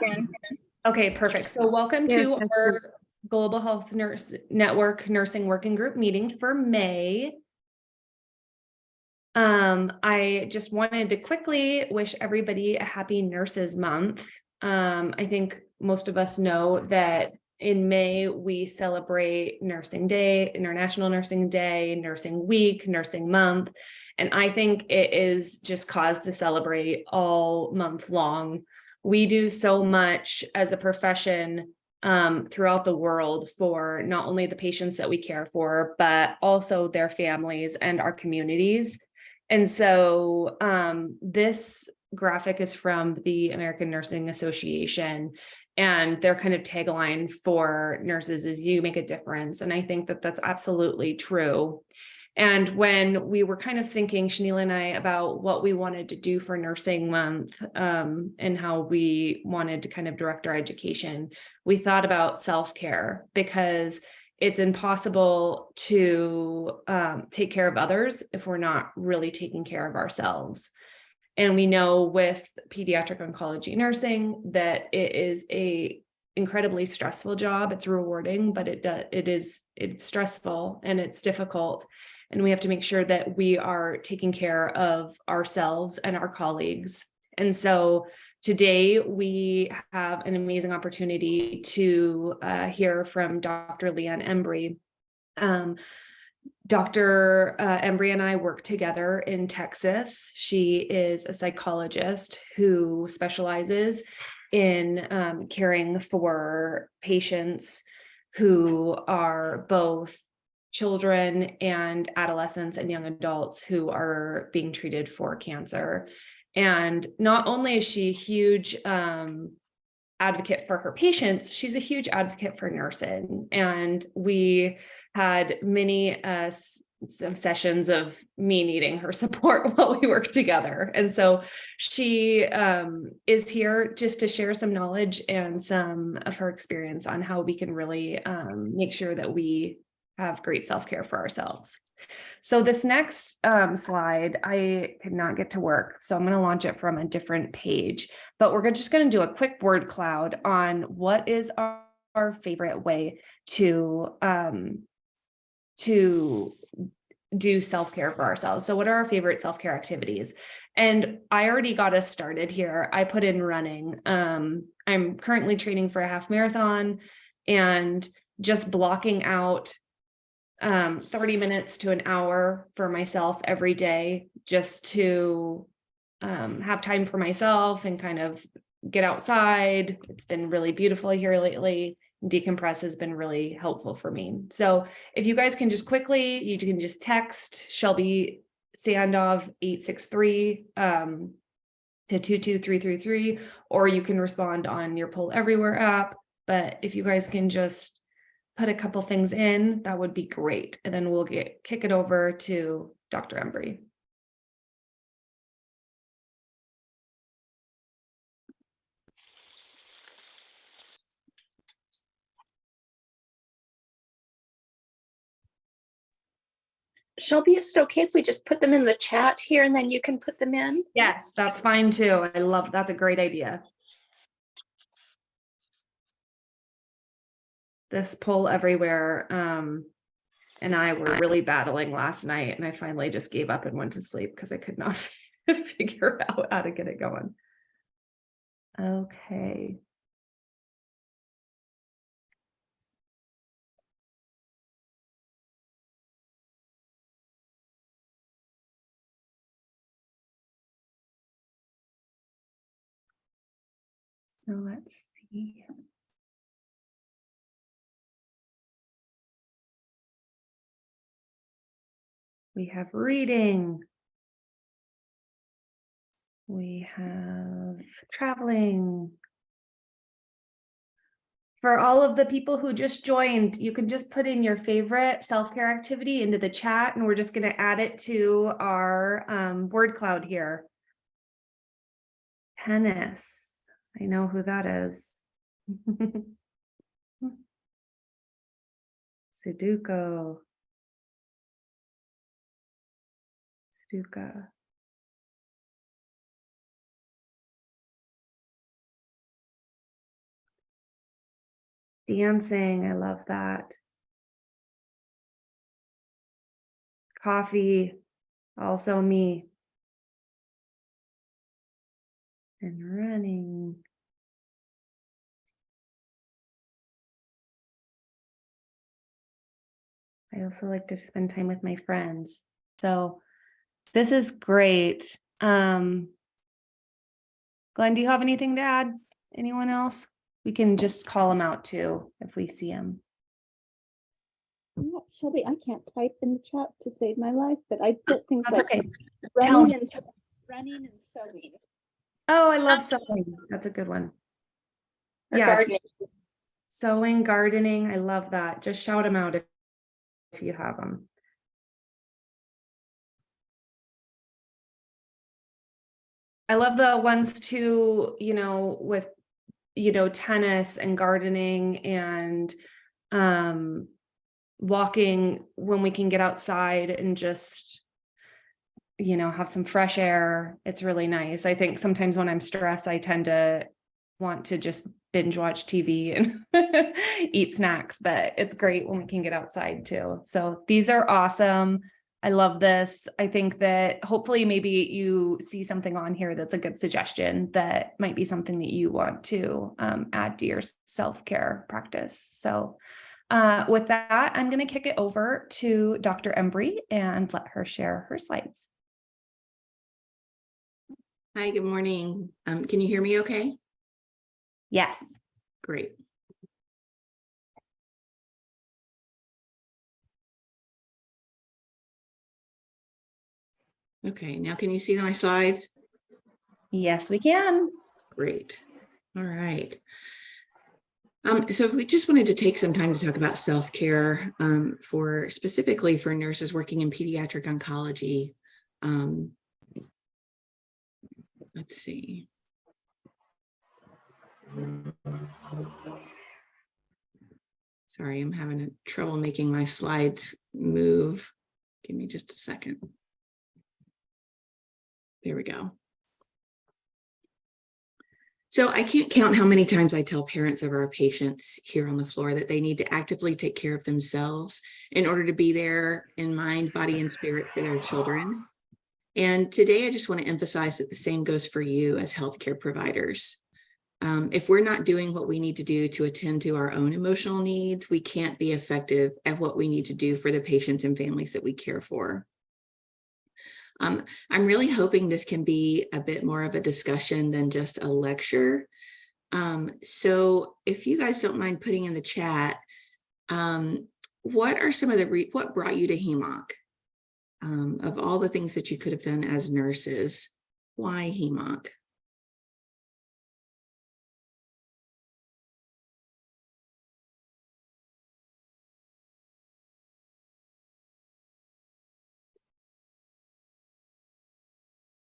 Again. Okay, perfect. So welcome to our Global Health Nurse Network Nursing Working Group meeting for May. I just wanted to quickly wish everybody a happy Nurses Month. I think most of us know that in May, we celebrate Nursing Day, International Nursing Day, Nursing Week, Nursing Month. And I think it is just cause to celebrate all month long. We do so much as a profession throughout the world for not only the patients that we care for, but also their families and our communities. And so this graphic is from the American Nursing Association, and their kind of tagline for nurses is "you make a difference." And I think that that's absolutely true. And when we were kind of thinking, Shanila and I, about what we wanted to do for Nursing Month and how we wanted to kind of direct our education, we thought about self-care, because it's impossible to take care of others if we're not really taking care of ourselves. And we know with pediatric oncology nursing that it is a incredibly stressful job. It's rewarding, but it's stressful and it's difficult. And we have to make sure that we are taking care of ourselves and our colleagues. And so today we have an amazing opportunity to hear from Dr. Leanne Embry. Dr. Embry and I work together in Texas. She is a psychologist who specializes in caring for patients who are both children and adolescents and young adults who are being treated for cancer. And not only is she a huge advocate for her patients, she's a huge advocate for nursing. And we had many some sessions of me needing her support while we work together. And so she is here just to share some knowledge and some of her experience on how we can really make sure that we have great self-care for ourselves. So this next slide, I could not get to work, so I'm going to launch it from a different page, but we're just going to do a quick word cloud on what is our favorite way to do self-care for ourselves. So what are our favorite self-care activities? And I already got us started here. I put in running. I'm currently training for a half marathon, and just blocking out 30 minutes to an hour for myself every day, just to have time for myself and kind of get outside. It's been really beautiful here lately. Decompress has been really helpful for me. So if you guys can just quickly, you can just text Shelby Sandov 863 to 22333, or you can respond on your Poll Everywhere app. But if you guys can just put a couple things in, that would be great. And then we'll kick it over to Dr. Embry. Shelby, is it okay if we just put them in the chat here and then you can put them in? Yes, that's fine too. That's a great idea. This Poll Everywhere and I were really battling last night, and I finally just gave up and went to sleep because I could not figure out how to get it going. Okay. So let's see. We have reading. We have traveling. For all of the people who just joined, you can just put in your favorite self-care activity into the chat, and we're just going to add it to our word cloud here. Tennis. I know who that is. Sudoku. Sudoku. Dancing, I love that. Coffee, also me. And running. I also like to spend time with my friends. So this is great. Glenn, do you have anything to add? Anyone else? We can just call them out too if we see them. Yeah, Shelby, I can't type in the chat to save my life, but I put things That's like okay. Tell running me. and sewing. Oh, I love sewing. That's a good one. Or Yeah, gardening. sewing, gardening. I love that. Just shout them out if you have them. I love the ones too, with, tennis and gardening and walking when we can get outside and just, have some fresh air. It's really nice. I think sometimes when I'm stressed, I tend to want to just binge watch TV and eat snacks, but it's great when we can get outside too. So these are awesome. I love this. I think that hopefully maybe you see something on here that's a good suggestion that might be something that you want to add to your self-care practice. So with that, I'm going to kick it over to Dr. Embry and let her share her slides. Hi, good morning. Can you hear me okay? Yes. Great. Okay, now can you see my slides? Yes, we can. Great. All right. So we just wanted to take some time to talk about self-care specifically for nurses working in pediatric oncology. Let's see. Sorry, I'm having trouble making my slides move. Give me just a second. There we go. So I can't count how many times I tell parents of our patients here on the floor that they need to actively take care of themselves in order to be there in mind, body, and spirit for their children. And today I just want to emphasize that the same goes for you as healthcare providers. If we're not doing what we need to do to attend to our own emotional needs, we can't be effective at what we need to do for the patients and families that we care for. I'm really hoping this can be a bit more of a discussion than just a lecture. So if you guys don't mind putting in the chat, what are some of what brought you to HEMOC? Of all the things that you could have done as nurses, why HEMOC?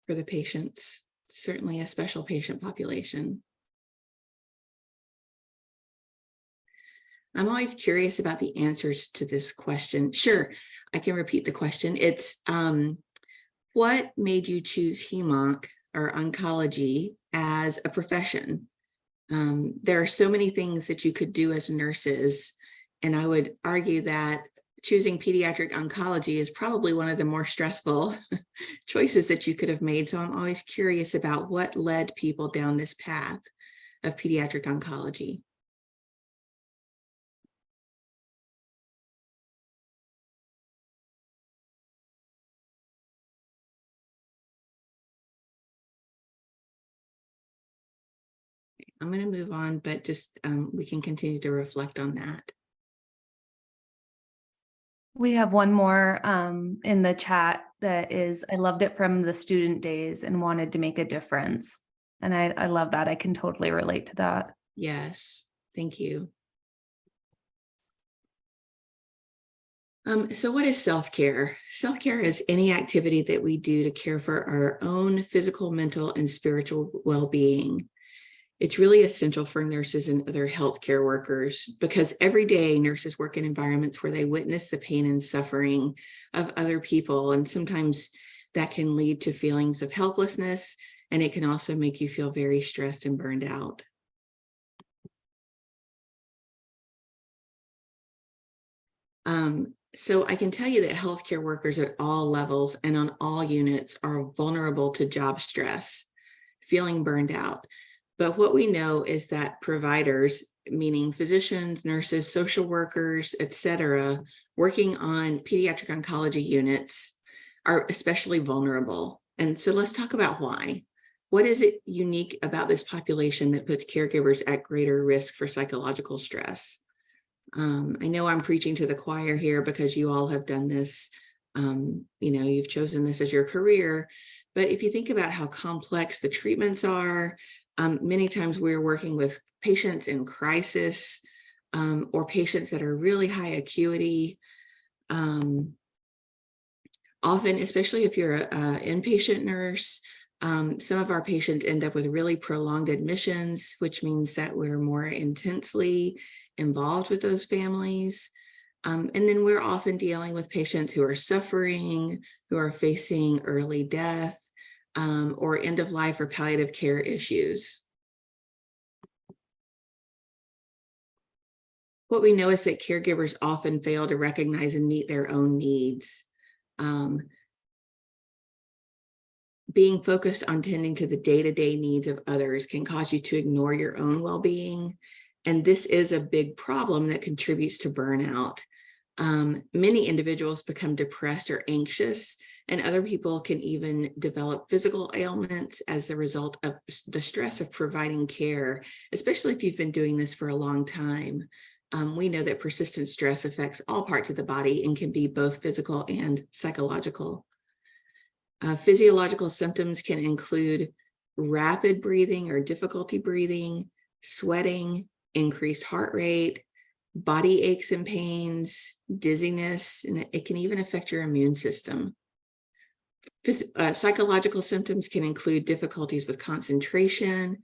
For the patients, certainly a special patient population. I'm always curious about the answers to this question. Sure, I can repeat the question. It's what made you choose HEMOC or oncology as a profession? There are so many things that you could do as nurses, and I would argue that choosing pediatric oncology is probably one of the more stressful choices that you could have made. So I'm always curious about what led people down this path of pediatric oncology. I'm going to move on, but just we can continue to reflect on that. We have one more in the chat that is, I loved it from the student days and wanted to make a difference. And I love that. I can totally relate to that. Yes, thank you. So what is self-care? Self-care is any activity that we do to care for our own physical, mental, and spiritual well-being. It's really essential for nurses and other healthcare workers because every day nurses work in environments where they witness the pain and suffering of other people. And sometimes that can lead to feelings of helplessness, and it can also make you feel very stressed and burned out. So I can tell you that healthcare workers at all levels and on all units are vulnerable to job stress, feeling burned out. But what we know is that providers, meaning physicians, nurses, social workers, etc., working on pediatric oncology units are especially vulnerable. And so let's talk about why. What is it unique about this population that puts caregivers at greater risk for psychological stress? I know I'm preaching to the choir here because you all have done this. You've chosen this as your career. But if you think about how complex the treatments are, many times we're working with patients in crisis or patients that are really high acuity. Often, especially if you're an inpatient nurse, some of our patients end up with really prolonged admissions, which means that we're more intensely involved with those families. And then we're often dealing with patients who are suffering, who are facing early death, or end of life or palliative care issues. What we know is that caregivers often fail to recognize and meet their own needs. Being focused on tending to the day-to-day needs of others can cause you to ignore your own well-being. And this is a big problem that contributes to burnout. Many individuals become depressed or anxious, and other people can even develop physical ailments as a result of the stress of providing care, especially if you've been doing this for a long time. We know that persistent stress affects all parts of the body and can be both physical and psychological. Physiological symptoms can include rapid breathing or difficulty breathing, sweating, increased heart rate, body aches and pains, dizziness, and it can even affect your immune system. Psychological symptoms can include difficulties with concentration,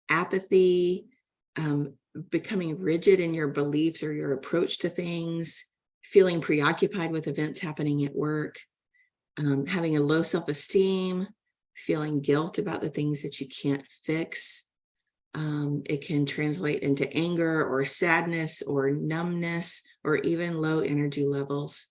apathy, becoming rigid in your beliefs or your approach to things, feeling preoccupied with events happening at work, having a low self-esteem, feeling guilt about the things that you can't fix. It can translate into anger or sadness or numbness or even low energy levels.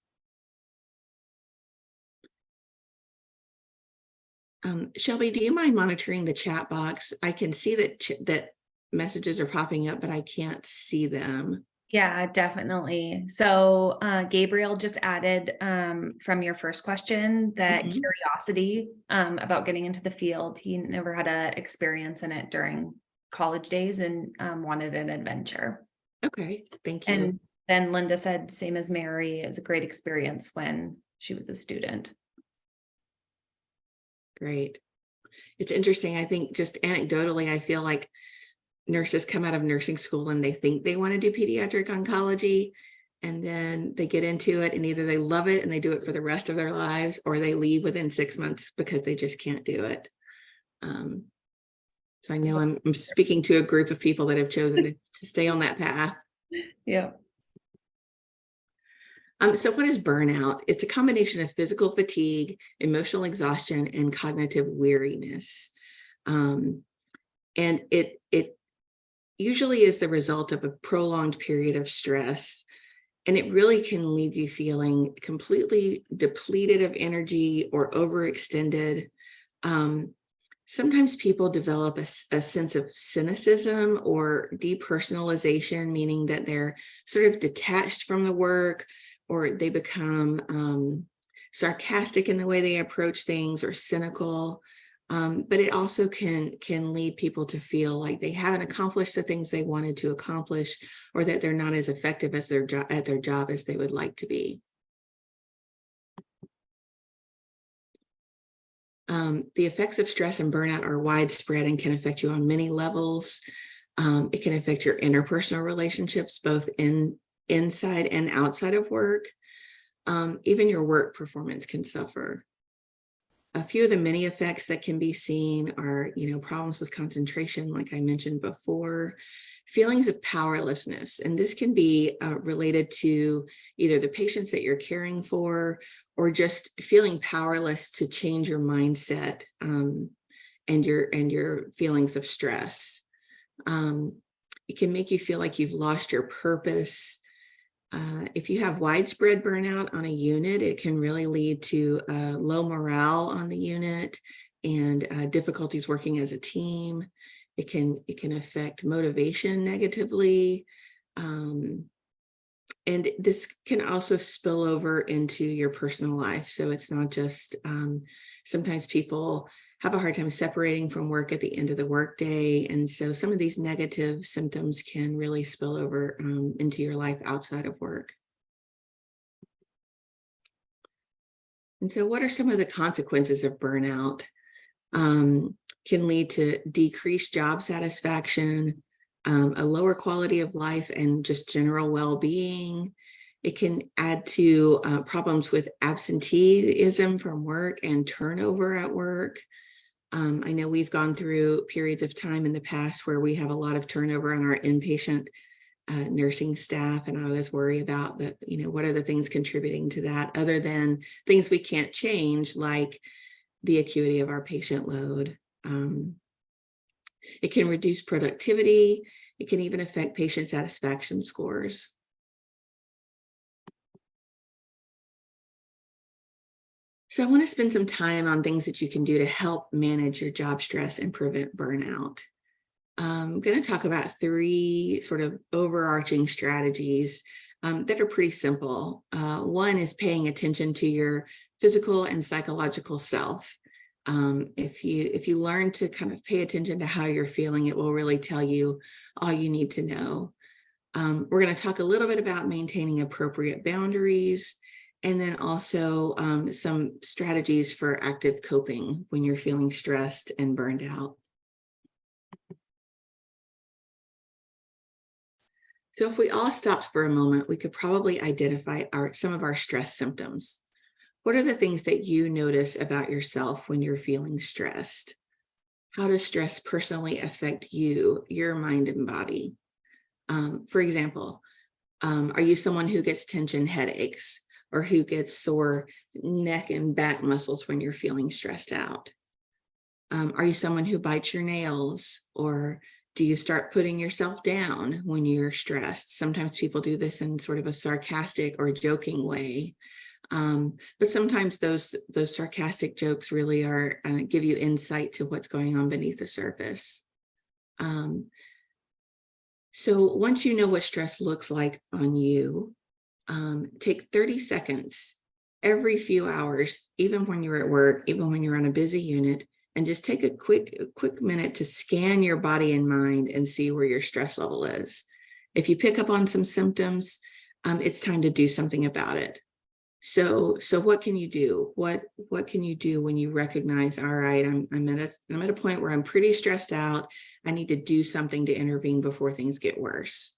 Shelby, do you mind monitoring the chat box? I can see that messages are popping up, but I can't see them. Yeah, definitely. So Gabriel just added from your first question that curiosity about getting into the field. He never had an experience in it during college days and wanted an adventure. Okay, thank you. And then Linda said, same as Mary, it was a great experience when she was a student. Great. It's interesting. I think just anecdotally, I feel like nurses come out of nursing school and they think they want to do pediatric oncology, and then they get into it and either they love it and they do it for the rest of their lives, or they leave within 6 months because they just can't do it. So I know I'm speaking to a group of people that have chosen to stay on that path. Yeah. So what is burnout? It's a combination of physical fatigue, emotional exhaustion, and cognitive weariness. And it usually is the result of a prolonged period of stress. And it really can leave you feeling completely depleted of energy or overextended. Sometimes people develop a sense of cynicism or depersonalization, meaning that they're sort of detached from the work, or they become sarcastic in the way they approach things, or cynical. But it also can lead people to feel like they haven't accomplished the things they wanted to accomplish, or that they're not as effective as at their job as they would like to be. The effects of stress and burnout are widespread and can affect you on many levels. It can affect your interpersonal relationships, both inside and outside of work. Even your work performance can suffer. A few of the many effects that can be seen are, problems with concentration, like I mentioned before, feelings of powerlessness. And this can be related to either the patients that you're caring for, or just feeling powerless to change your mindset and your feelings of stress. It can make you feel like you've lost your purpose. If you have widespread burnout on a unit, it can really lead to low morale on the unit and difficulties working as a team. It can affect motivation negatively. And this can also spill over into your personal life. So it's not just, sometimes people have a hard time separating from work at the end of the workday. And so some of these negative symptoms can really spill over into your life outside of work. And so what are some of the consequences of burnout? Can lead to decreased job satisfaction, a lower quality of life, and just general well-being. It can add to problems with absenteeism from work and turnover at work. I know we've gone through periods of time in the past where we have a lot of turnover on our inpatient nursing staff, and I always worry about that, what are the things contributing to that other than things we can't change, like the acuity of our patient load. It can reduce productivity. It can even affect patient satisfaction scores. So I want to spend some time on things that you can do to help manage your job stress and prevent burnout. I'm going to talk about 3 sort of overarching strategies that are pretty simple. One is paying attention to your physical and psychological self. If you learn to kind of pay attention to how you're feeling, it will really tell you all you need to know. We're going to talk a little bit about maintaining appropriate boundaries, and then also some strategies for active coping when you're feeling stressed and burned out. So if we all stopped for a moment, we could probably identify some of our stress symptoms. What are the things that you notice about yourself when you're feeling stressed? How does stress personally affect you, your mind and body? For example, are you someone who gets tension headaches or who gets sore neck and back muscles when you're feeling stressed out? Are you someone who bites your nails, or do you start putting yourself down when you're stressed? Sometimes people do this in sort of a sarcastic or joking way. But sometimes those sarcastic jokes really are give you insight to what's going on beneath the surface. So once you know what stress looks like on you, take 30 seconds every few hours, even when you're at work, even when you're on a busy unit, and just take a quick minute to scan your body and mind and see where your stress level is. If you pick up on some symptoms, it's time to do something about it. So what can you do? What can you do when you recognize, all right, I'm at a point where I'm pretty stressed out. I need to do something to intervene before things get worse.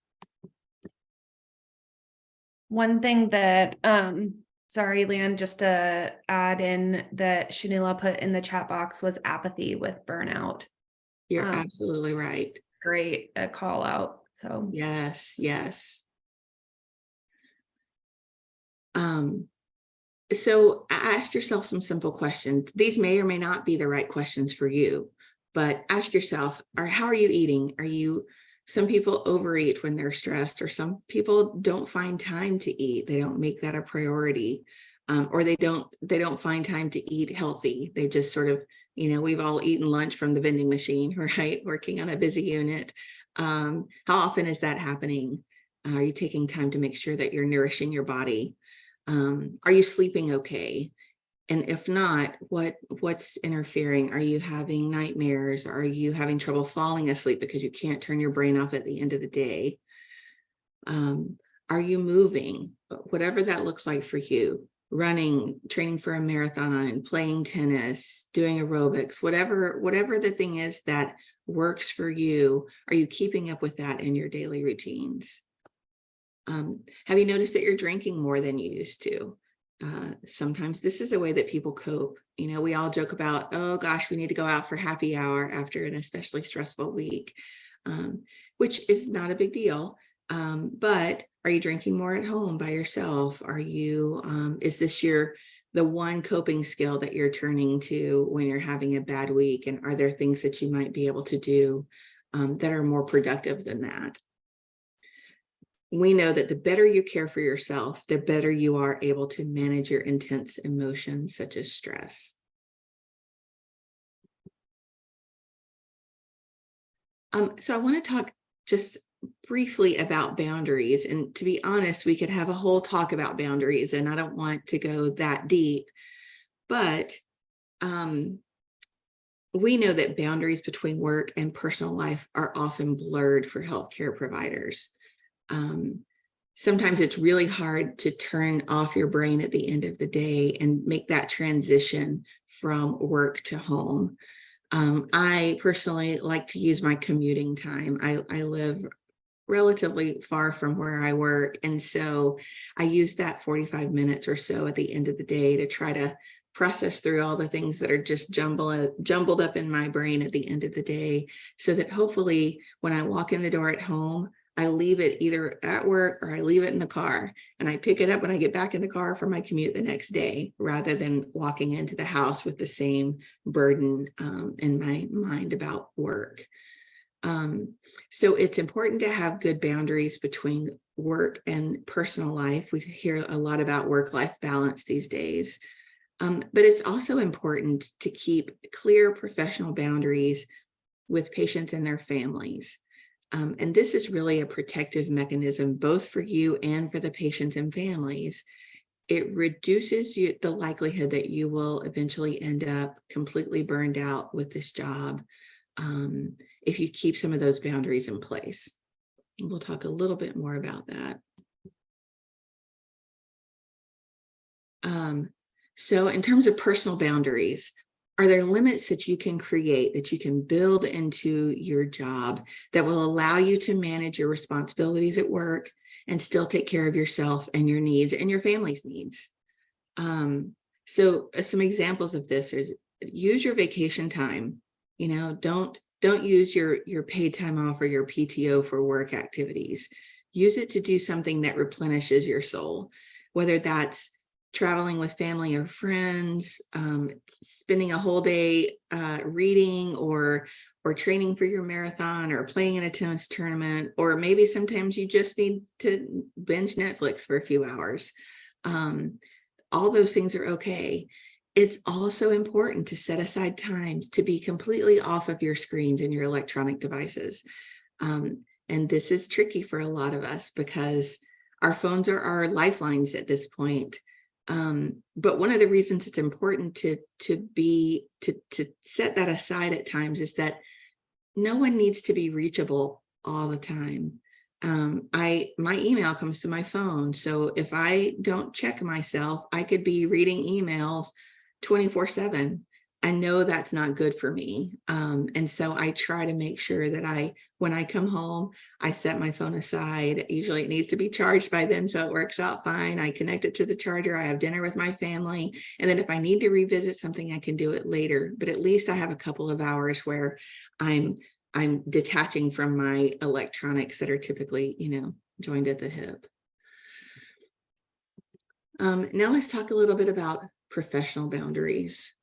One thing that, sorry, Leanne, just to add in that Shanila put in the chat box was apathy with burnout. You're absolutely right. Great call out. So yes. So ask yourself some simple questions. These may or may not be the right questions for you, but ask yourself, how are you eating? Some people overeat when they're stressed, or some people don't find time to eat. They don't make that a priority, or they don't find time to eat healthy. They just sort of, we've all eaten lunch from the vending machine, right? Working on a busy unit. How often is that happening? Are you taking time to make sure that you're nourishing your body? Are you sleeping okay? And if not, what's interfering? Are you having nightmares? Are you having trouble falling asleep because you can't turn your brain off at the end of the day? Are you moving? Whatever that looks like for you, running, training for a marathon, playing tennis, doing aerobics, whatever the thing is that works for you, are you keeping up with that in your daily routines? Have you noticed that you're drinking more than you used to? Sometimes this is a way that people cope. We all joke about, oh gosh, we need to go out for happy hour after an especially stressful week, which is not a big deal. But are you drinking more at home by yourself? Is this the one coping skill that you're turning to when you're having a bad week? And are there things that you might be able to do that are more productive than that? we know that the better you care for yourself, the better you are able to manage your intense emotions such as stress. So I want to talk just briefly about boundaries. And to be honest, we could have a whole talk about boundaries, and I don't want to go that deep. But we know that boundaries between work and personal life are often blurred for healthcare providers. Sometimes it's really hard to turn off your brain at the end of the day and make that transition from work to home. I personally like to use my commuting time. I live relatively far from where I work, and so I use that 45 minutes or so at the end of the day to try to process through all the things that are just jumbled up in my brain at the end of the day, so that hopefully when I walk in the door at home, I leave it either at work or I leave it in the car, and I pick it up when I get back in the car for my commute the next day, rather than walking into the house with the same burden in my mind about work. So it's important to have good boundaries between work and personal life. We hear a lot about work-life balance these days. But it's also important to keep clear professional boundaries with patients and their families. And this is really a protective mechanism, both for you and for the patients and families. It reduces the likelihood that you will eventually end up completely burned out with this job if you keep some of those boundaries in place. And we'll talk a little bit more about that. So in terms of personal boundaries, are there limits that you can create, that you can build into your job that will allow you to manage your responsibilities at work and still take care of yourself and your needs and your family's needs? So some examples of this is use your vacation time. Don't use your paid time off or your PTO for work activities. Use it to do something that replenishes your soul, whether that's traveling with family or friends, spending a whole day reading or training for your marathon, or playing in a tennis tournament, or maybe sometimes you just need to binge Netflix for a few hours. All those things are okay. It's also important to set aside times to be completely off of your screens and your electronic devices. And this is tricky for a lot of us because our phones are our lifelines at this point. But one of the reasons it's important to set that aside at times is that no one needs to be reachable all the time. My email comes to my phone. So if I don't check myself, I could be reading emails 24/7. I know that's not good for me. And so I try to make sure that when I come home, I set my phone aside. Usually it needs to be charged by then, so it works out fine. I connect it to the charger. I have dinner with my family. And then if I need to revisit something, I can do it later. But at least I have a couple of hours where I'm detaching from my electronics that are typically, joined at the hip. Now let's talk a little bit about professional boundaries.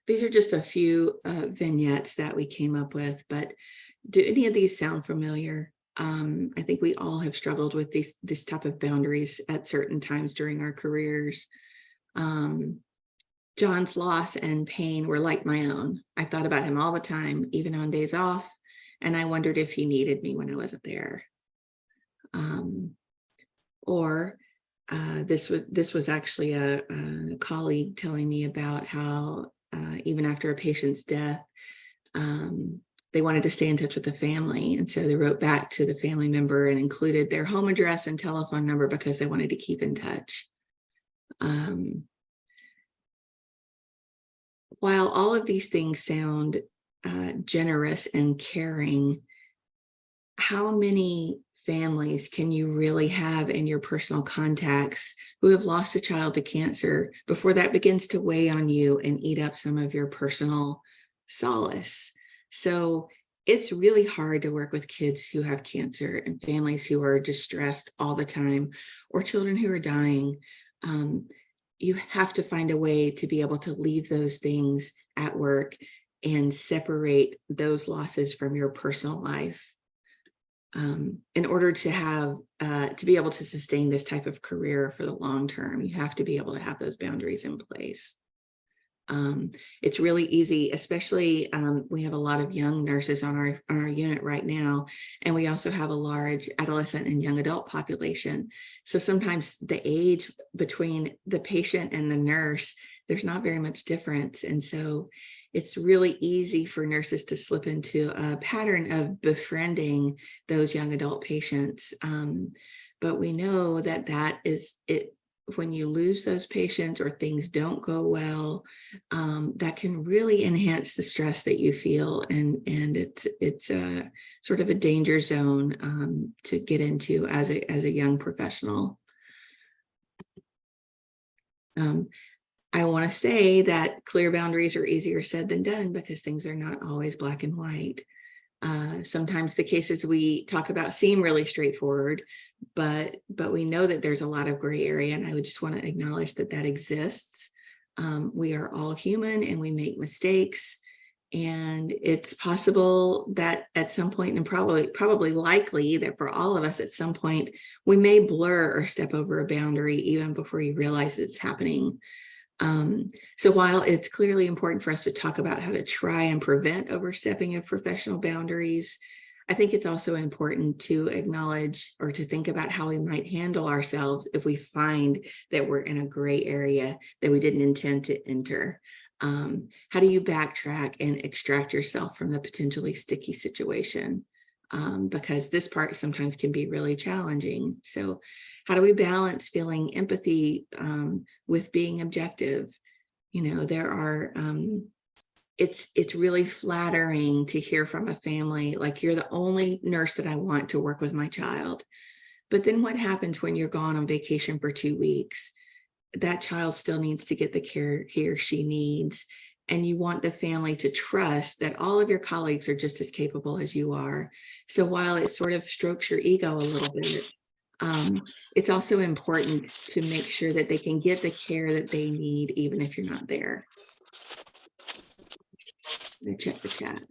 These are just a few vignettes that we came up with, but do any of these sound familiar? I think we all have struggled with this type of boundaries at certain times during our careers. John's loss and pain were like my own. I thought about him all the time, even on days off, and I wondered if he needed me when I wasn't there. This was actually a colleague telling me about how even after a patient's death, they wanted to stay in touch with the family. And so they wrote back to the family member and included their home address and telephone number because they wanted to keep in touch. While all of these things sound generous and caring, how many families can you really have in your personal contacts who have lost a child to cancer before that begins to weigh on you and eat up some of your personal solace? So it's really hard to work with kids who have cancer and families who are distressed all the time, or children who are dying. You have to find a way to be able to leave those things at work and separate those losses from your personal life. in order to have to be able to sustain this type of career for the long term, you have to be able to have those boundaries in place. It's really easy, especially we have a lot of young nurses on our unit right now, and we also have a large adolescent and young adult population. So sometimes the age between the patient and the nurse, there's not very much difference. And so it's really easy for nurses to slip into a pattern of befriending those young adult patients. But we know that that is it. When you lose those patients or things don't go well, that can really enhance the stress that you feel, and it's a sort of a danger zone to get into as a young professional. I want to say that clear boundaries are easier said than done, because things are not always black and white. Sometimes the cases we talk about seem really straightforward, but we know that there's a lot of gray area, and I would just want to acknowledge that that exists. We are all human and we make mistakes, and it's possible that at some point, and probably likely that for all of us at some point, we may blur or step over a boundary even before you realize it's happening. So while it's clearly important for us to talk about how to try and prevent overstepping of professional boundaries, I think it's also important to acknowledge or to think about how we might handle ourselves if we find that we're in a gray area that we didn't intend to enter. How do you backtrack and extract yourself from the potentially sticky situation? Because this part sometimes can be really challenging. So how do we balance feeling empathy with being objective? You know, there are, it's really flattering to hear from a family, like, you're the only nurse that I want to work with my child. But then what happens when you're gone on vacation for 2 weeks? That child still needs to get the care he or she needs. And you want the family to trust that all of your colleagues are just as capable as you are. So while it sort of strokes your ego a little bit, it's also important to make sure that they can get the care that they need, even if you're not there. I'm gonna check the chat.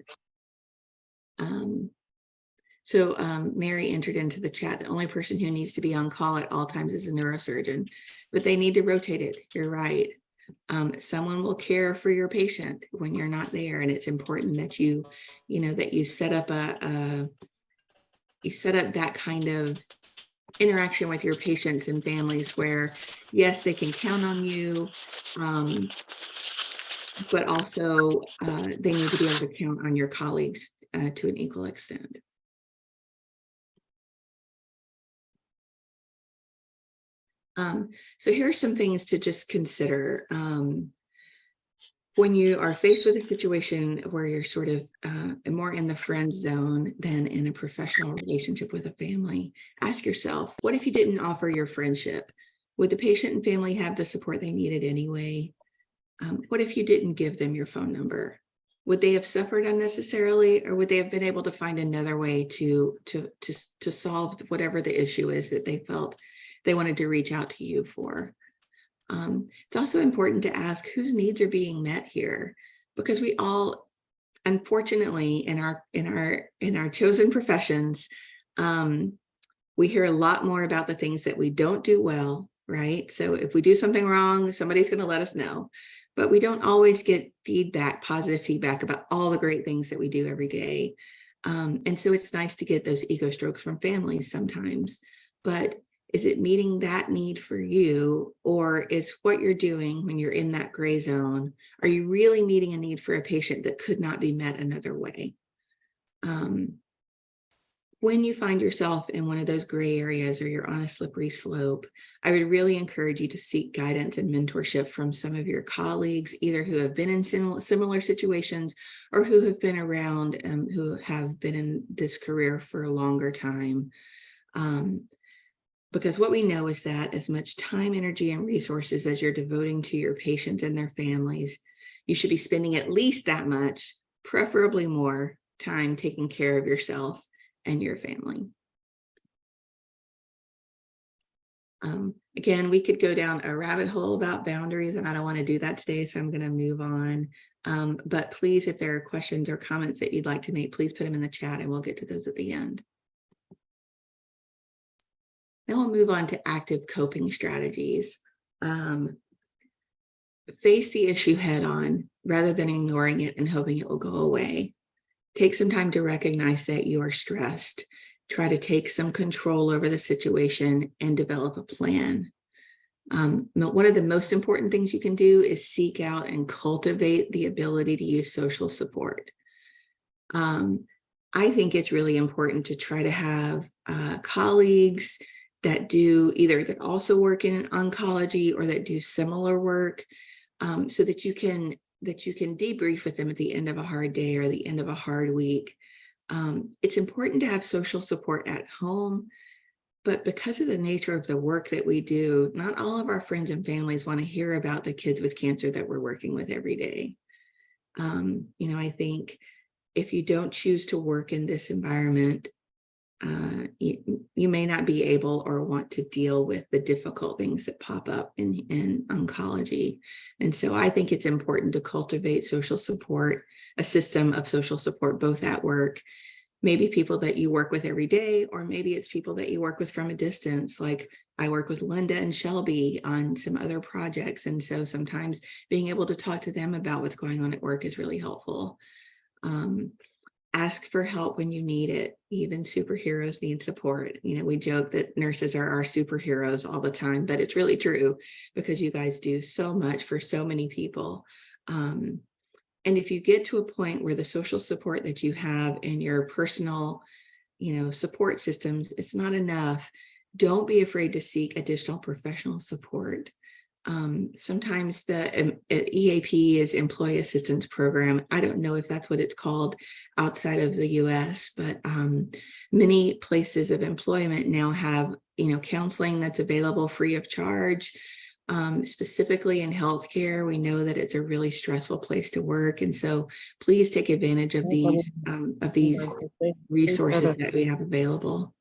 Mary entered into the chat, the only person who needs to be on call at all times is a neurosurgeon, but they need to rotate it. You're right. Someone will care for your patient when you're not there, and it's important that you set up that kind of interaction with your patients and families where, yes, they can count on you, but also they need to be able to count on your colleagues to an equal extent. So here are some things to just consider. When you are faced with a situation where you're sort of more in the friend zone than in a professional relationship with a family, ask yourself, what if you didn't offer your friendship? Would the patient and family have the support they needed anyway? What if you didn't give them your phone number? Would they have suffered unnecessarily, or would they have been able to find another way to solve whatever the issue is that they felt they wanted to reach out to you for? It's also important to ask whose needs are being met here, because we all, unfortunately, in our chosen professions, we hear a lot more about the things that we don't do well, right? So if we do something wrong, somebody's going to let us know, but we don't always get positive feedback about all the great things that we do every day. And so it's nice to get those ego strokes from families sometimes, but is it meeting that need for you, or is what you're doing when you're in that gray zone, are you really meeting a need for a patient that could not be met another way? When you find yourself in one of those gray areas or you're on a slippery slope, I would really encourage you to seek guidance and mentorship from some of your colleagues, either who have been in similar situations or who have been around, who have been in this career for a longer time. Because what we know is that as much time, energy, and resources as you're devoting to your patients and their families, you should be spending at least that much, preferably more, time taking care of yourself and your family. Again, we could go down a rabbit hole about boundaries, and I don't want to do that today, so I'm going to move on. But please, if there are questions or comments that you'd like to make, please put them in the chat and we'll get to those at the end. Then we'll move on to active coping strategies. Face the issue head on rather than ignoring it and hoping it will go away. Take some time to recognize that you are stressed. Try to take some control over the situation and develop a plan. One of the most important things you can do is seek out and cultivate the ability to use social support. I think it's really important to try to have colleagues that do either that also work in oncology or that do similar work, so that you can debrief with them at the end of a hard day or the end of a hard week. It's important to have social support at home, but because of the nature of the work that we do, not all of our friends and families want to hear about the kids with cancer that we're working with every day. I think if you don't choose to work in this environment, you may not be able or want to deal with the difficult things that pop up in oncology. And so I think it's important to cultivate social support, a system of social support, both at work, maybe people that you work with every day, or maybe it's people that you work with from a distance. Like I work with Linda and Shelby on some other projects. And so sometimes being able to talk to them about what's going on at work is really helpful. Ask for help when you need it. Even superheroes need support. We joke that nurses are our superheroes all the time, but it's really true because you guys do so much for so many people. And if you get to a point where the social support that you have in your personal, support systems, it's not enough, don't be afraid to seek additional professional support. Sometimes the EAP is Employee Assistance Program. I don't know if that's what it's called outside of the US, but many places of employment now have, counseling that's available free of charge. Specifically in healthcare, we know that it's a really stressful place to work. And so please take advantage of these resources that we have available.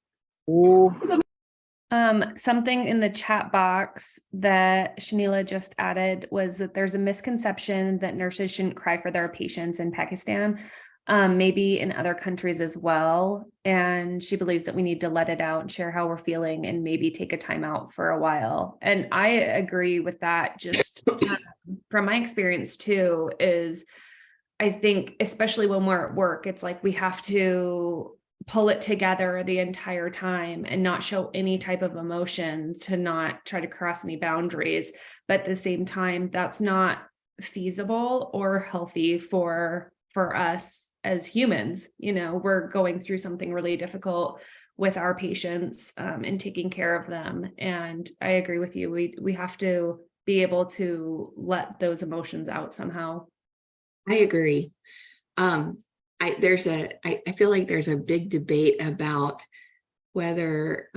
Something in the chat box that Shanila just added was that there's a misconception that nurses shouldn't cry for their patients in Pakistan, maybe in other countries as well. And she believes that we need to let it out and share how we're feeling and maybe take a time out for a while. And I agree with that. Just from my experience too, is I think, especially when we're at work, it's like we have to pull it together the entire time and not show any type of emotion, to not try to cross any boundaries. But at the same time, that's not feasible or healthy for us as humans. We're going through something really difficult with our patients and taking care of them. And I agree with you. We have to be able to let those emotions out somehow. I agree. I feel like there's a big debate about whether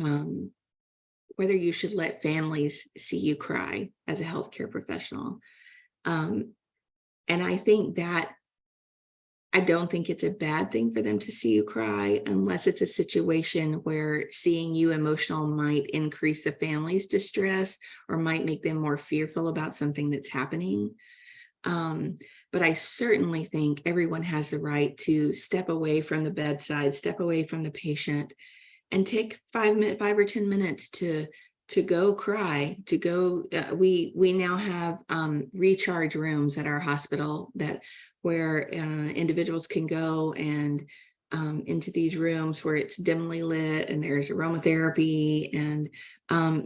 you should let families see you cry as a healthcare professional. And I think that I don't think it's a bad thing for them to see you cry, unless it's a situation where seeing you emotional might increase the family's distress or might make them more fearful about something that's happening. But I certainly think everyone has the right to step away from the bedside, step away from the patient, and take 5 or 10 minutes to go cry, to go. We now have recharge rooms at our hospital where individuals can go and into these rooms where it's dimly lit and there's aromatherapy, and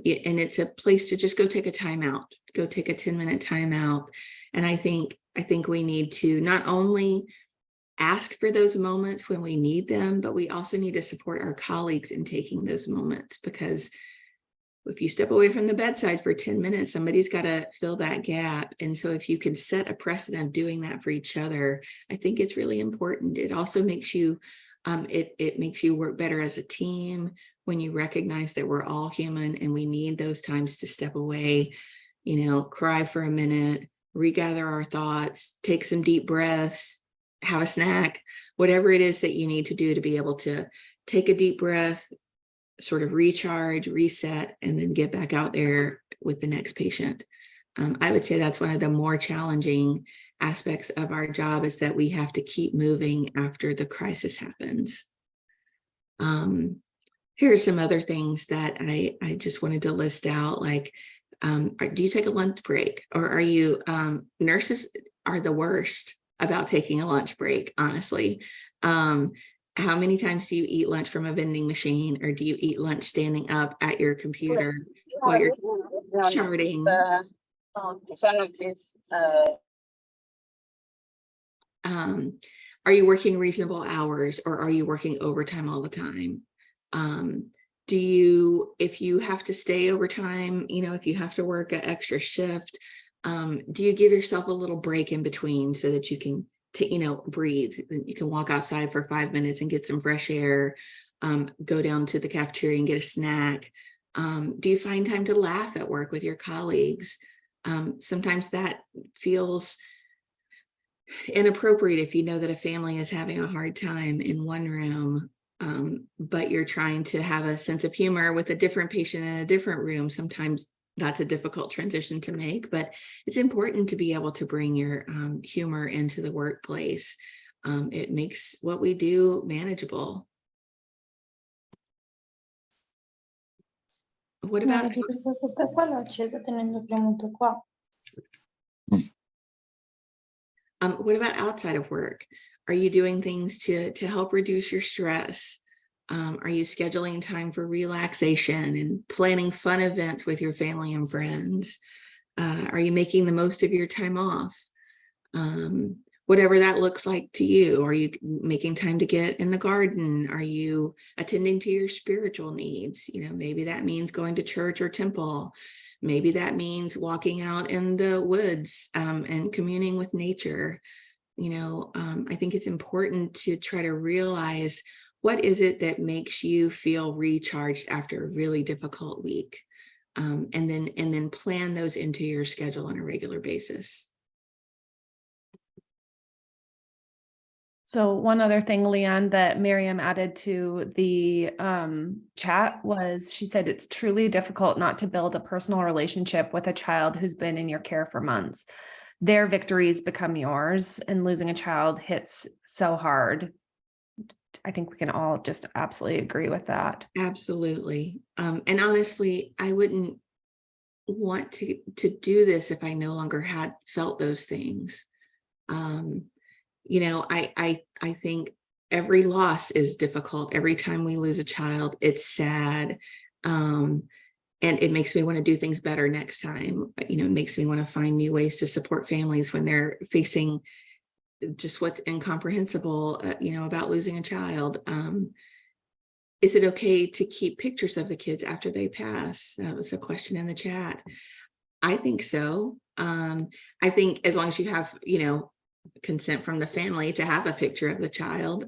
it's a place to just go take a time out, go take a 10-minute time out. And I think we need to not only ask for those moments when we need them, but we also need to support our colleagues in taking those moments, because if you step away from the bedside for 10 minutes, somebody's got to fill that gap. And so if you can set a precedent of doing that for each other, I think it's really important. It also makes you, it makes you work better as a team when you recognize that we're all human and we need those times to step away, cry for a minute, regather our thoughts, take some deep breaths, have a snack, whatever it is that you need to do to be able to take a deep breath, sort of recharge, reset, and then get back out there with the next patient. I would say that's one of the more challenging aspects of our job, is that we have to keep moving after the crisis happens. Here are some other things that I just wanted to list out, like, do you take a lunch break, or are you, nurses are the worst about taking a lunch break, honestly. How many times do you eat lunch from a vending machine, or do you eat lunch standing up at your computer while you're charting? Are you working reasonable hours, or are you working overtime all the time? Do you, if you have to stay overtime, if you have to work an extra shift, do you give yourself a little break in between so that you can, breathe? You can walk outside for 5 minutes and get some fresh air, go down to the cafeteria and get a snack. Do you find time to laugh at work with your colleagues? Sometimes that feels inappropriate if you know that a family is having a hard time in one room, but you're trying to have a sense of humor with a different patient in a different room. Sometimes that's a difficult transition to make, but it's important to be able to bring your humor into the workplace. It makes what we do manageable. What No, about vedi che questa qua l'ho accesa tenendo premuto qua. what about outside of work? Are you doing things to help reduce your stress? Are you scheduling time for relaxation and planning fun events with your family and friends? Are you making the most of your time off? Whatever that looks like to you. Are you making time to get in the garden? Are you attending to your spiritual needs? Maybe that means going to church or temple. Maybe that means walking out in the woods and communing with nature. I think it's important to try to realize, what is it that makes you feel recharged after a really difficult week? And then plan those into your schedule on a regular basis. So one other thing, Leanne, that Miriam added to the chat was, she said, it's truly difficult not to build a personal relationship with a child who's been in your care for months. Their victories become yours, and losing a child hits so hard. I think we can all just absolutely agree with that. Absolutely. And honestly, I wouldn't want to do this if I no longer had felt those things. I think every loss is difficult. Every time we lose a child, it's sad. And it makes me want to do things better next time. It makes me want to find new ways to support families when they're facing just what's incomprehensible, about losing a child. Is it okay to keep pictures of the kids after they pass? That was a question in the chat. I think so. I think as long as you have, consent from the family to have a picture of the child.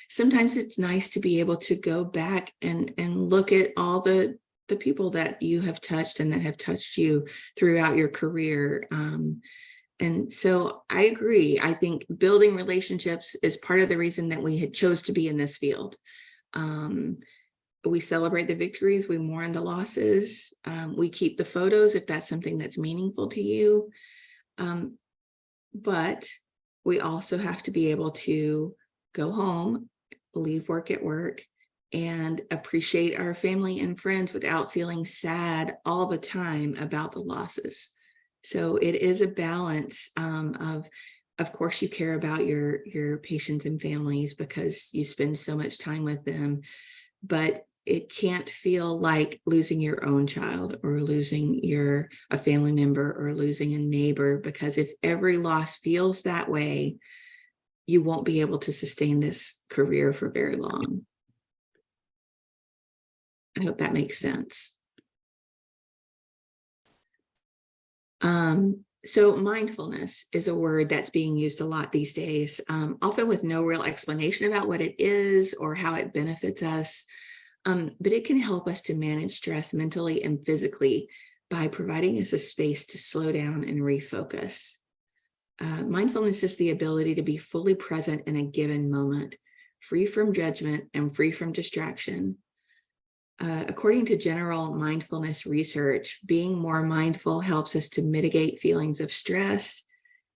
Sometimes it's nice to be able to go back and look at all the people that you have touched and that have touched you throughout your career. And so I agree. I think building relationships is part of the reason that we had chose to be in this field. We celebrate the victories, we mourn the losses, we keep the photos if that's something that's meaningful to you. But we also have to be able to go home, leave work at work, and appreciate our family and friends without feeling sad all the time about the losses. So it is a balance of course, you care about your patients and families because you spend so much time with them, but it can't feel like losing your own child or losing a family member or losing a neighbor, because if every loss feels that way, you won't be able to sustain this career for very long. I hope that makes sense. So mindfulness is a word that's being used a lot these days, often with no real explanation about what it is or how it benefits us. But it can help us to manage stress mentally and physically by providing us a space to slow down and refocus. Mindfulness is the ability to be fully present in a given moment, free from judgment and free from distraction. According to general mindfulness research, being more mindful helps us to mitigate feelings of stress.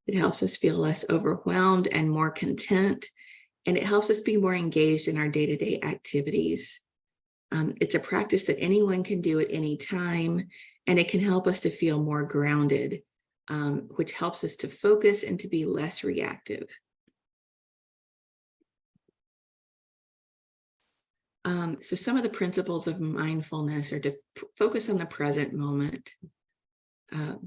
It helps us feel less overwhelmed and more content, and it helps us be more engaged in our day-to-day activities. It's a practice that anyone can do at any time, and it can help us to feel more grounded, which helps us to focus and to be less reactive. So some of the principles of mindfulness are to focus on the present moment.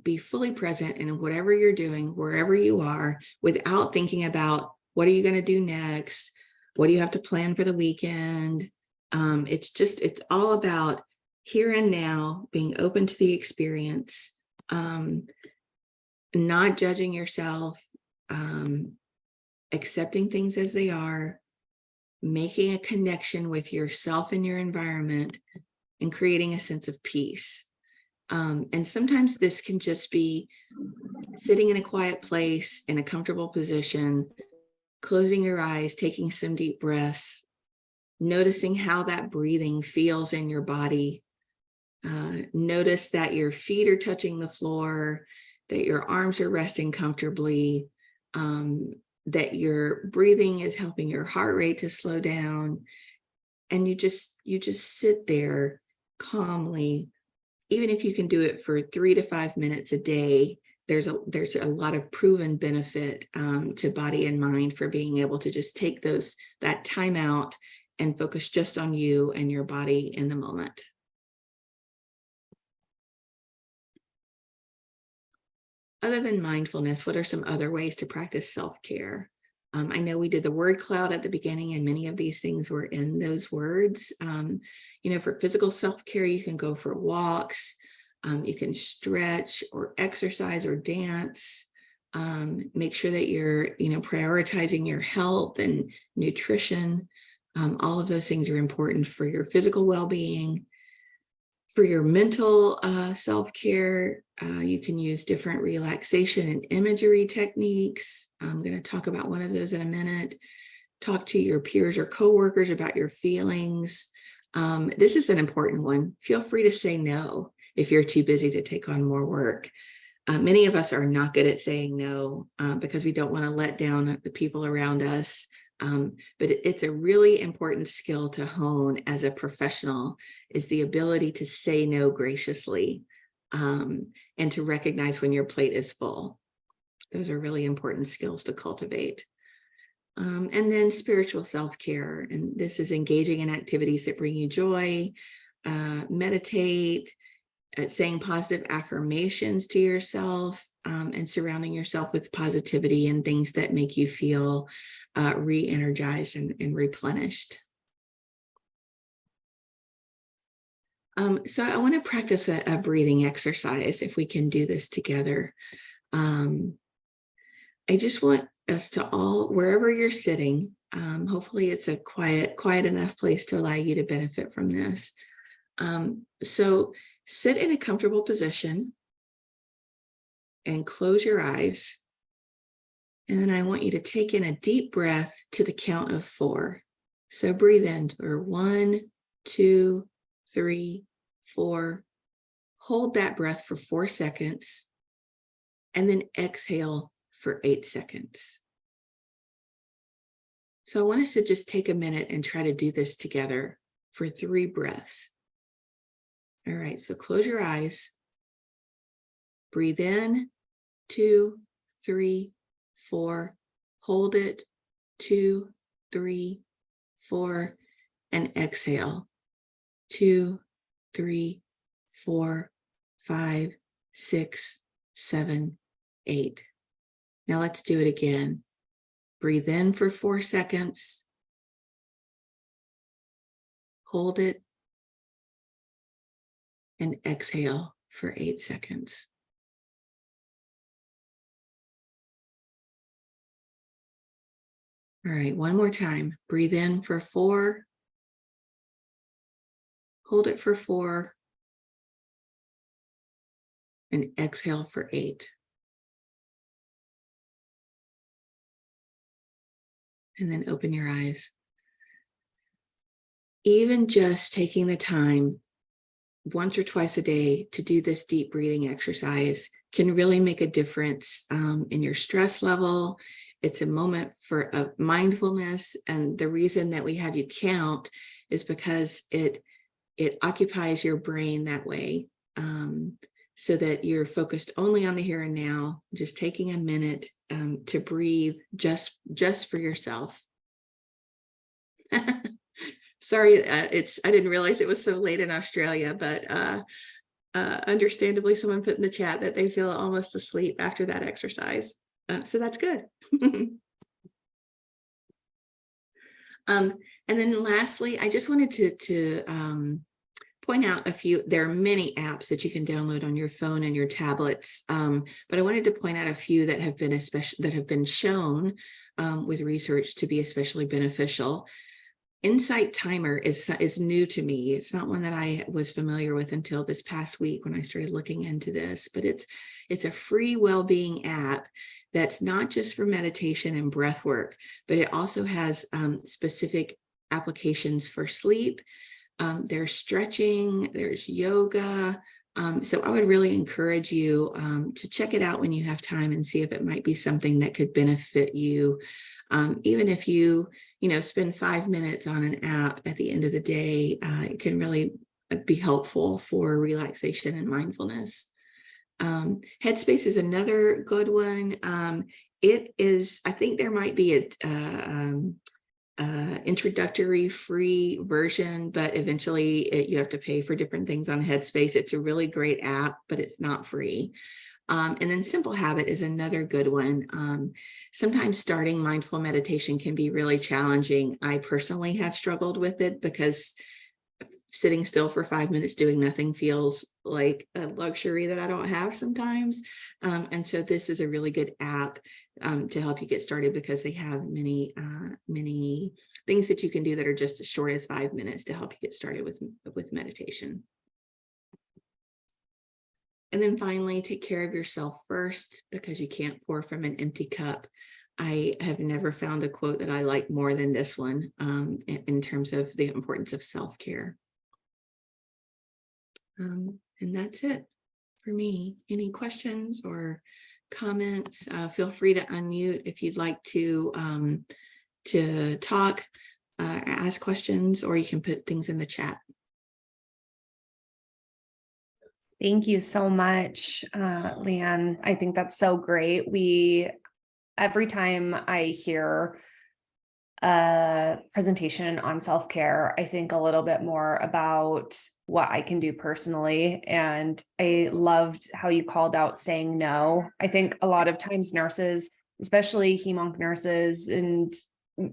Be fully present in whatever you're doing, wherever you are, without thinking about what are you going to do next? What do you have to plan for the weekend? It's all about here and now, being open to the experience, not judging yourself, accepting things as they are, making a connection with yourself and your environment, and creating a sense of peace. And sometimes this can just be sitting in a quiet place in a comfortable position, closing your eyes, taking some deep breaths, noticing how that breathing feels in your body. Notice that your feet are touching the floor, that your arms are resting comfortably, that your breathing is helping your heart rate to slow down. And you just sit there calmly. Even if you can do it for 3 to 5 minutes a day, there's a lot of proven benefit to body and mind for being able to just take that time out and focus just on you and your body in the moment. Other than mindfulness, what are some other ways to practice self-care? I know we did the word cloud at the beginning, and many of these things were in those words. For physical self-care, you can go for walks, you can stretch or exercise or dance. Make sure that you're, prioritizing your health and nutrition. All of those things are important for your physical well-being. For your mental self-care, you can use different relaxation and imagery techniques. I'm going to talk about one of those in a minute. Talk to your peers or coworkers about your feelings. This is an important one. Feel free to say no if you're too busy to take on more work. Many of us are not good at saying no because we don't want to let down the people around us. But it's a really important skill to hone as a professional, is the ability to say no graciously and to recognize when your plate is full. Those are really important skills to cultivate. And then spiritual self-care, and this is engaging in activities that bring you joy, meditate, saying positive affirmations to yourself, and surrounding yourself with positivity and things that make you feel re-energized and replenished. So I want to practice a breathing exercise if we can do this together. I just want us to all, wherever you're sitting, hopefully it's a quiet enough place to allow you to benefit from this. So sit in a comfortable position and close your eyes. And then I want you to take in a deep breath to the count of 4. So breathe in for 1, 2, 3, 4. Hold that breath for 4 seconds. And then exhale for 8 seconds. So I want us to just take a minute and try to do this together for 3 breaths. All right, so close your eyes. Breathe in, 2, 3, 4. Hold it, 2, 3, 4, and exhale, 2, 3, 4, 5, 6, 7, 8. Now let's do it again. Breathe in for 4 seconds. Hold it. And exhale for 8 seconds. All right, one more time. Breathe in for 4. Hold it for 4. And exhale for 8. And then open your eyes. Even just taking the time once or twice a day to do this deep breathing exercise can really make a difference in your stress level. It's a moment for mindfulness. And the reason that we have you count is because it it occupies your brain that way, so that you're focused only on the here and now, just taking a minute to breathe just for yourself. Sorry, I didn't realize it was so late in Australia, but understandably, someone put in the chat that they feel almost asleep after that exercise. So that's good. And then lastly, I just wanted to point out there are many apps that you can download on your phone and your tablets, but I wanted to point out a few that have been shown with research to be especially beneficial. Insight Timer is new to me. It's not one that I was familiar with until this past week when I started looking into this, but it's a free well-being app that's not just for meditation and breath work, but it also has specific applications for sleep. There's stretching, there's yoga. So I would really encourage you to check it out when you have time and see if it might be something that could benefit you. Even if you spend 5 minutes on an app at the end of the day, it can really be helpful for relaxation and mindfulness. Headspace is another good one. I think there might be a introductory free version, but eventually you have to pay for different things on Headspace. It's a really great app, but it's not free. And then Simple Habit is another good one. Sometimes starting mindful meditation can be really challenging. I personally have struggled with it because sitting still for 5 minutes doing nothing feels like a luxury that I don't have sometimes. And so this is a really good app to help you get started, because they have many things that you can do that are just as short as 5 minutes to help you get started with meditation. And then finally, take care of yourself first, because you can't pour from an empty cup. I have never found a quote that I like more than this one in terms of the importance of self-care. And that's it for me. Any questions or comments? Feel free to unmute if you'd like to talk, ask questions, or you can put things in the chat. Thank you so much, Leanne. I think that's so great. Every time I hear a presentation on self-care, I think a little bit more about what I can do personally. And I loved how you called out saying no. I think a lot of times nurses, especially hem-onc nurses and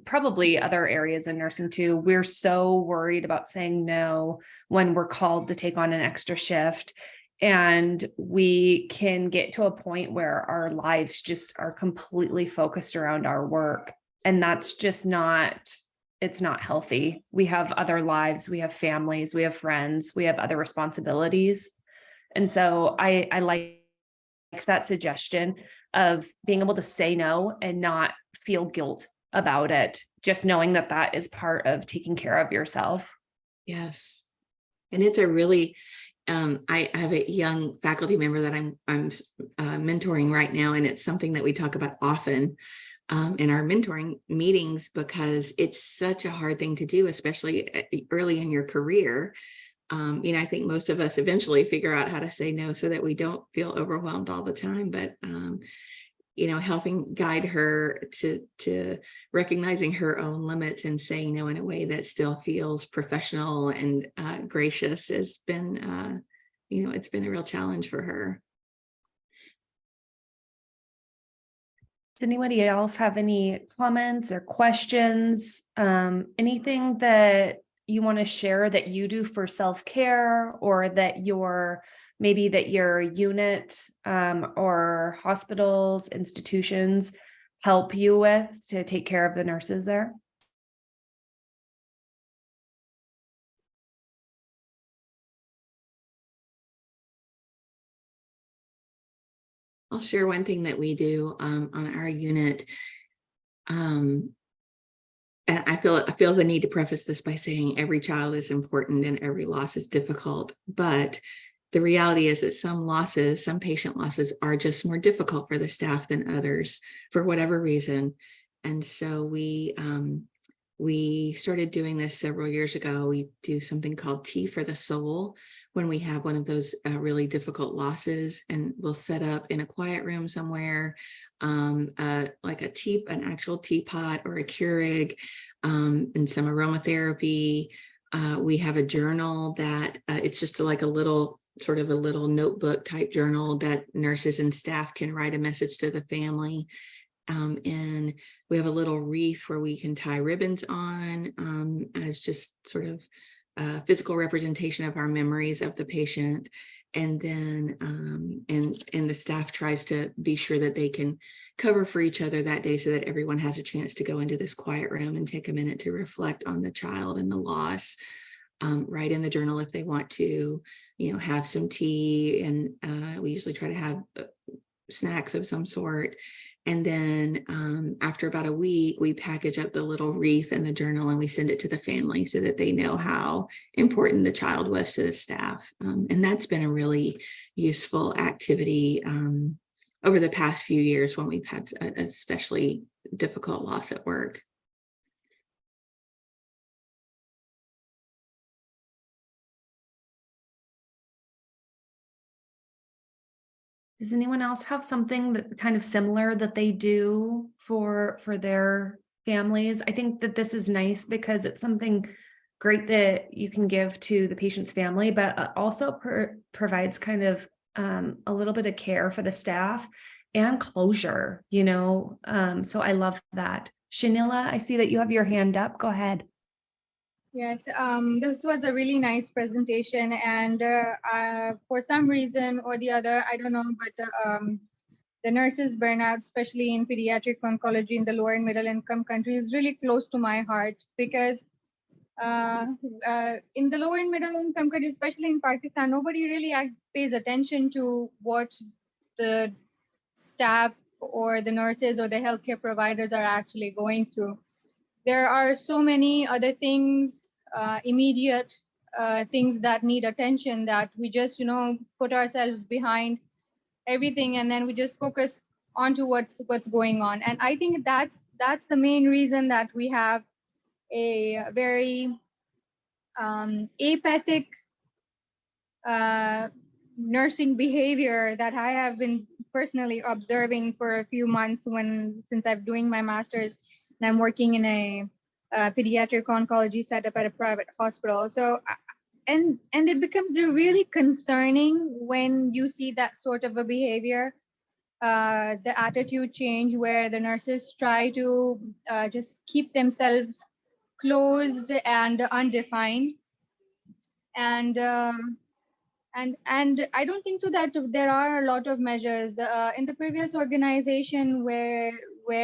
probably other areas in nursing too, we're so worried about saying no when we're called to take on an extra shift. And we can get to a point where our lives just are completely focused around our work. And that's just it's not healthy. We have other lives, we have families, we have friends, we have other responsibilities. And so I like that suggestion of being able to say no and not feel guilt about it, just knowing that that is part of taking care of yourself. Yes. And it's a really, I have a young faculty member that I'm mentoring right now, and it's something that we talk about often in our mentoring meetings, because it's such a hard thing to do, especially early in your career. I think most of us eventually figure out how to say no so that we don't feel overwhelmed all the time. But helping guide her to recognizing her own limits and saying no in a way that still feels professional and gracious has been, it's been a real challenge for her. Does anybody else have any comments or questions? Anything that you want to share that you do for self-care, or that your unit or hospitals, institutions help you with to take care of the nurses there? I'll share one thing that we do on our unit. I feel the need to preface this by saying every child is important and every loss is difficult, but the reality is that some patient losses are just more difficult for the staff than others for whatever reason. And so we we started doing this several years ago. We do something called Tea for the Soul when we have one of those really difficult losses, and we'll set up in a quiet room somewhere, like an actual teapot or a Keurig, and some aromatherapy. We have a journal that it's just like a little notebook type journal that nurses and staff can write a message to the family. And we have a little wreath where we can tie ribbons on, as just sort of a physical representation of our memories of the patient. And then and the staff tries to be sure that they can cover for each other that day so that everyone has a chance to go into this quiet room and take a minute to reflect on the child and the loss. Write in the journal if they want to, have some tea, and we usually try to have snacks of some sort. And then after about a week, we package up the little wreath and the journal and we send it to the family so that they know how important the child was to the staff. And that's been a really useful activity over the past few years when we've had an especially difficult loss at work. Does anyone else have something that kind of similar that they do for their families? I think that this is nice because it's something great that you can give to the patient's family, but also provides kind of a little bit of care for the staff and closure, so I love that. Shanila, I see that you have your hand up. Go ahead. Yes, this was a really nice presentation, and for some reason or the other, I don't know, but the nurses burnout, especially in pediatric oncology in the lower and middle income countries, is really close to my heart because in the lower and middle income countries, especially in Pakistan, nobody really pays attention to what the staff or the nurses or the healthcare providers are actually going through. There are so many other things, immediate things that need attention that we just, put ourselves behind everything and then we just focus onto what's going on. And I think that's the main reason that we have a very apathic nursing behavior that I have been personally observing for a few months since I'm doing my master's and I'm working in a pediatric oncology setup at a private hospital. So, and it becomes really concerning when you see that sort of a behavior, the attitude change where the nurses try to just keep themselves closed and undefined. And I don't think so that there are a lot of measures. In the previous organization where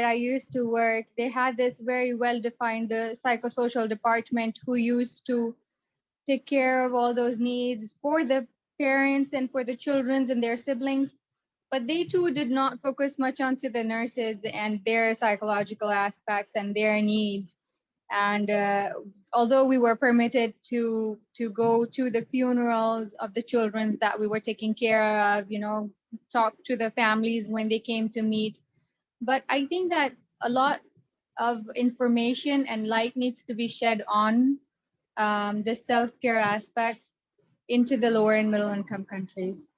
I used to work, they had this very well-defined psychosocial department who used to take care of all those needs for the parents and for the children and their siblings. But they too did not focus much onto the nurses and their psychological aspects and their needs. And although we were permitted to go to the funerals of the children that we were taking care of, talk to the families when they came to meet, but I think that a lot of information and light needs to be shed on the self-care aspects into the lower and middle income countries.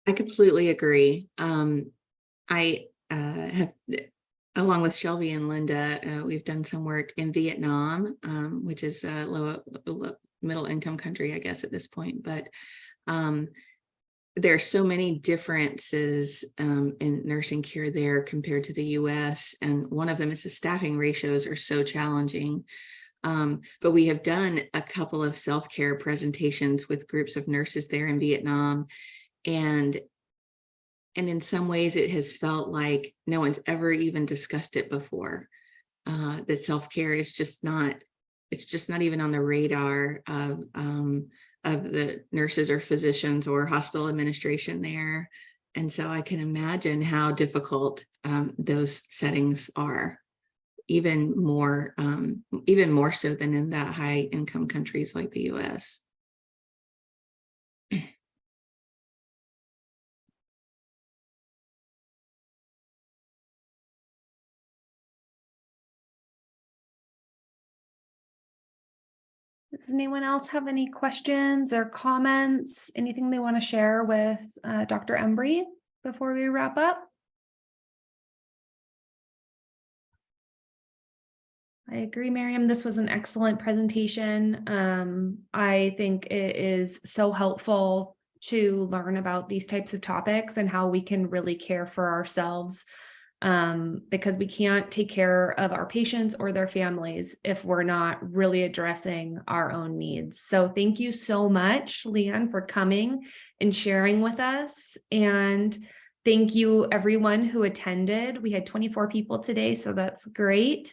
I completely agree. I have, along with Shelby and Linda, we've done some work in Vietnam, which is a low middle income country, I guess, at this point. But there are so many differences in nursing care there compared to the US. And one of them is the staffing ratios are so challenging. But we have done a couple of self-care presentations with groups of nurses there in Vietnam. And in some ways, it has felt like no one's ever even discussed it before. That self-care is just not, it's just not even on the radar of the nurses or physicians or hospital administration there. And so I can imagine how difficult those settings are, even more so than in the high income countries like the US. Does anyone else have any questions or comments? Anything they want to share with Dr. Embry before we wrap up? I agree, Miriam. This was an excellent presentation. I think it is so helpful to learn about these types of topics and how we can really care for ourselves, because we can't take care of our patients or their families if we're not really addressing our own needs. So thank you so much, Leanne, for coming and sharing with us. And thank you everyone who attended. We had 24 people today, so that's great.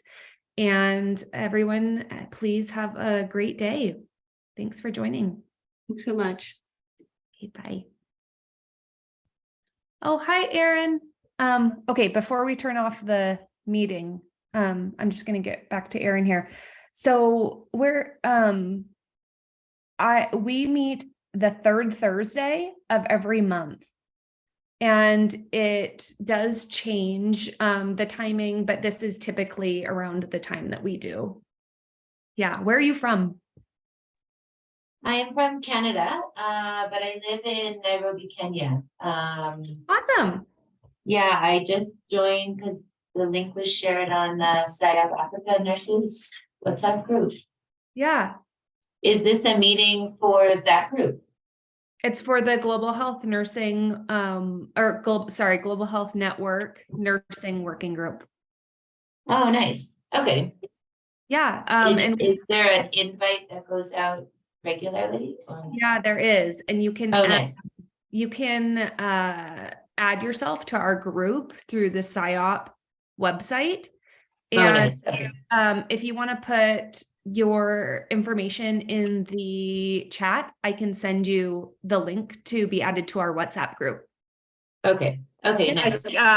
And everyone, please have a great day. Thanks for joining. Thanks so much. Okay, bye. Oh, hi, Erin. Okay, before we turn off the meeting, I'm just going to get back to Erin here. So we meet the third Thursday of every month. And it does change the timing, but this is typically around the time that we do. Yeah, where are you from? I am from Canada, but I live in Nairobi, Kenya. Awesome. Yeah, I just joined because the link was shared on the South Africa Nurses WhatsApp group. Yeah. Is this a meeting for that group? It's for the Global Health Nursing, Global Health Network Nursing Working Group. Oh, nice. Okay. Yeah. Is there an invite that goes out regularly? Yeah, there is. And you can nice. You can add yourself to our group through the PsyOp website. And nice. Okay. if you want to put your information in the chat, I can send you the link to be added to our WhatsApp group. Okay. Okay, nice.